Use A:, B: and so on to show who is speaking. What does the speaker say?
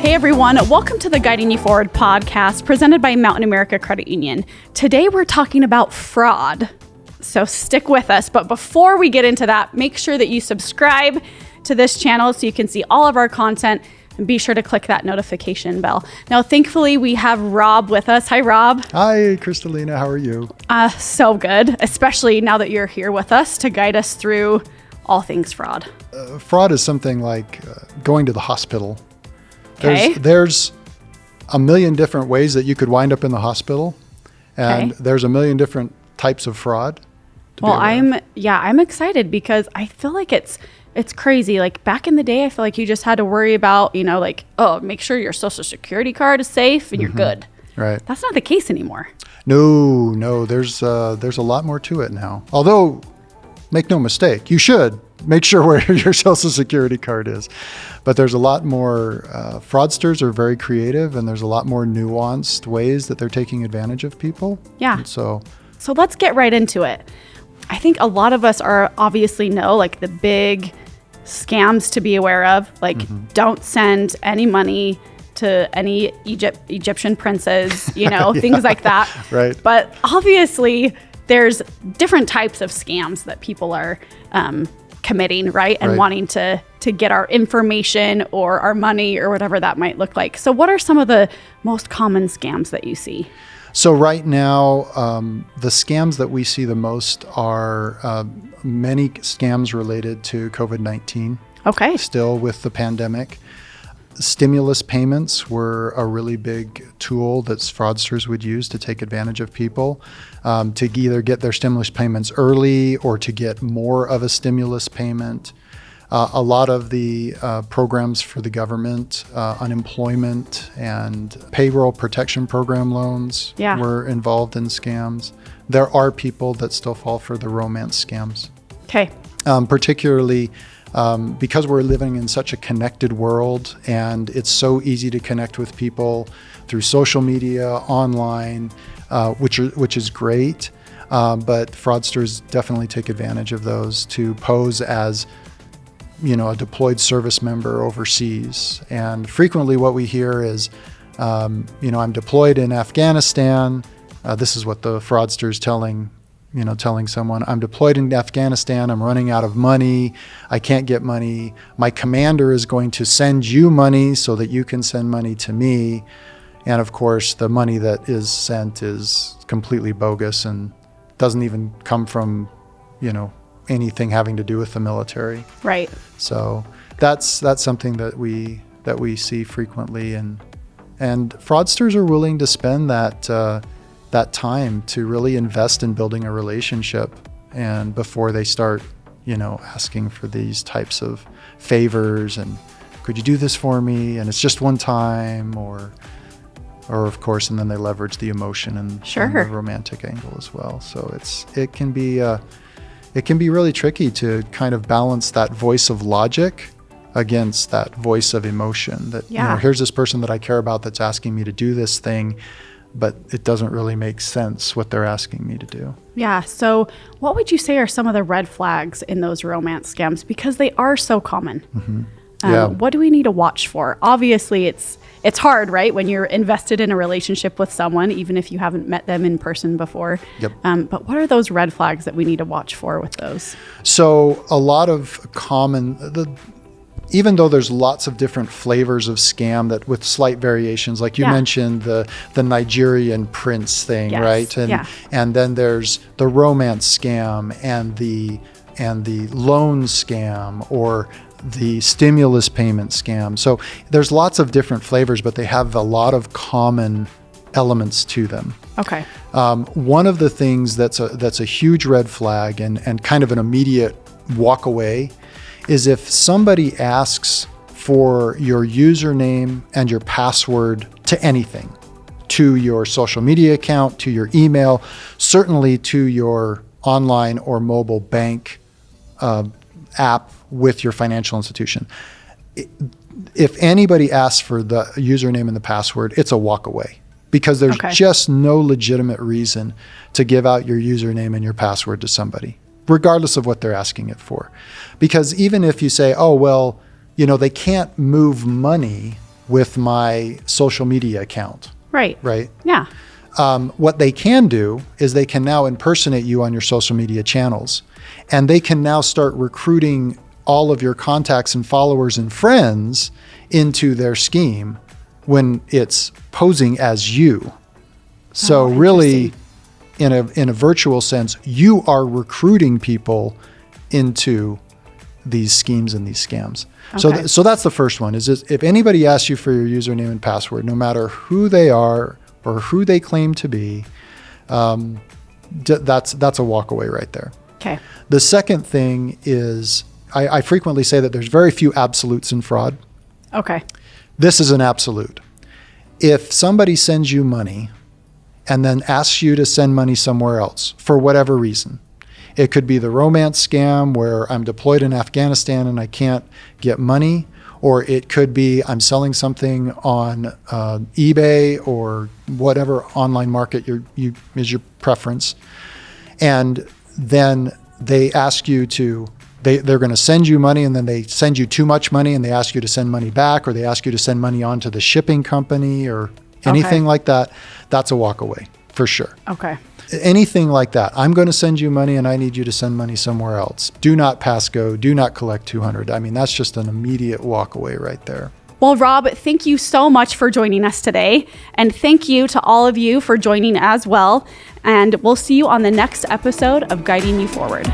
A: Hey everyone, welcome to the Guiding You Forward podcast presented by Mountain America Credit Union. Today we're talking about fraud, so stick with us. But before we get into that, make sure that you subscribe to this channel so you can see all of our content, and be sure to click that notification bell. Now, thankfully, we have Rob with us. Hi, Rob.
B: Hi, Kristalina. How are you?
A: So good, especially now that you're here with us to guide us through all things fraud.
B: Fraud is something like going to the hospital.
A: Okay.
B: There's a million different ways that you could wind up in the hospital, and there's a million different types of fraud.
A: Well, I'm excited because I feel like it's crazy. Like back in the day, I feel like you just had to worry about, make sure your social security card is safe and you're good.
B: Right.
A: That's not the case anymore.
B: No, there's a lot more to it now. Although, make no mistake, you should make sure where your social security card is. But there's a lot more, fraudsters are very creative, and there's a lot more nuanced ways that they're taking advantage of people.
A: Yeah.
B: And so
A: let's get right into it. I think a lot of us obviously know like the big scams to be aware of, like don't send any money to any Egyptian princes, things like that.
B: Right.
A: But obviously there's different types of scams that people are committing, right? And wanting to get our information or our money or whatever that might look like. So what are some of the most common scams that you see?
B: So right now, the scams that we see the most are many scams related to COVID-19.
A: Okay.
B: Still with the pandemic. Stimulus payments were a really big tool that fraudsters would use to take advantage of people, to either get their stimulus payments early or to get more of a stimulus payment. A lot of the programs for the government, unemployment and payroll protection program loans were involved in scams. There are people that still fall for the romance scams.
A: Okay.
B: Particularly because we're living in such a connected world, and it's so easy to connect with people through social media, online, which is great. But fraudsters definitely take advantage of those to pose as a deployed service member overseas. And frequently what we hear is, I'm deployed in Afghanistan. This is what the fraudster is telling someone, I'm deployed in Afghanistan, I'm running out of money, I can't get money. My commander is going to send you money so that you can send money to me. And of course, the money that is sent is completely bogus and doesn't even come from, anything having to do with the military.
A: Right.
B: So that's something that we see frequently, and fraudsters are willing to spend that time to really invest in building a relationship, and before they start, asking for these types of favors and could you do this for me? And it's just one time, or of course, and then they leverage the emotion and the romantic angle as well. So it can be really tricky to kind of balance that voice of logic against that voice of emotion that, here's this person that I care about that's asking me to do this thing, but it doesn't really make sense what they're asking me to do.
A: Yeah. So what would you say are some of the red flags in those romance scams? Because they are so common. What do we need to watch for? Obviously, it's hard, right? When you're invested in a relationship with someone, even if you haven't met them in person before.
B: Yep.
A: But what are those red flags that we need to watch for with those?
B: So a lot of even though there's lots of different flavors of scam that with slight variations, like you mentioned the Nigerian prince thing, right? And then there's the romance scam and the loan scam or the stimulus payment scam. So there's lots of different flavors, but they have a lot of common elements to them.
A: Okay.
B: One of the things that's a huge red flag and kind of an immediate walk away is if somebody asks for your username and your password to anything, to your social media account, to your email, certainly to your online or mobile bank app with your financial institution. If anybody asks for the username and the password, it's a walk away, because there's just no legitimate reason to give out your username and your password to somebody, regardless of what they're asking it for. Because even if you say, oh, well, they can't move money with my social media account,
A: Right.
B: right?
A: Yeah.
B: What they can do is they can now impersonate you on your social media channels, and they can now start recruiting all of your contacts and followers and friends into their scheme when it's posing as you. So really, in a virtual sense, you are recruiting people into these schemes and these scams.
A: Okay.
B: So that's the first one, is if anybody asks you for your username and password, no matter who they are or who they claim to be, that's a walk away right there.
A: Okay.
B: The second thing is, I frequently say that there's very few absolutes in fraud.
A: Okay.
B: This is an absolute. If somebody sends you money and then asks you to send money somewhere else for whatever reason, it could be the romance scam where I'm deployed in Afghanistan and I can't get money, or it could be I'm selling something on eBay or whatever online market is your preference. And then they ask you to, they're going to send you money, and then they send you too much money and they ask you to send money back, or they ask you to send money on to the shipping company or anything like that. That's a walk away for sure.
A: Okay.
B: Anything like that. I'm going to send you money and I need you to send money somewhere else. Do not pass go. Do not collect 200. I mean, that's just an immediate walk away right there.
A: Well, Rob, thank you so much for joining us today. And thank you to all of you for joining as well. And we'll see you on the next episode of Guiding You Forward.